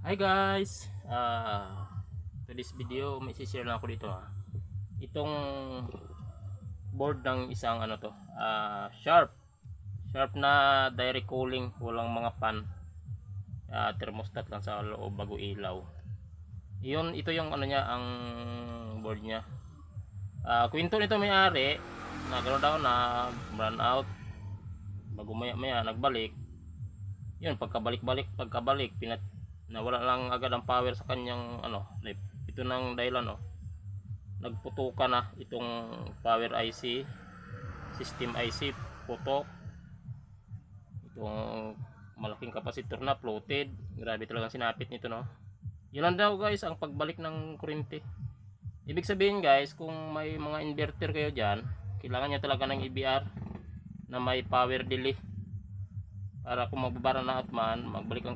Hi guys, to this video may share lang ako dito itong board ng isang sharp na direct cooling, walang mga fan, thermostat lang sa loob bago ilaw. Ito yung niya, ang board niya. Kwento nito may-ari na gano'n daw na run out, bago maya nagbalik. Yun, pagkabalik nawala lang agad ang power sa kanyang ito nang dahilan nagputukan na itong power IC, system IC, putok. Itong malaking kapasitor na floated, grabe talagang sinapit nito Yun lang daw guys ang pagbalik ng kuryente. Ibig sabihin guys, kung may mga inverter kayo dyan, kailangan nyo talaga ng EBR na may power delay para kung magbabara na at man magbalik ang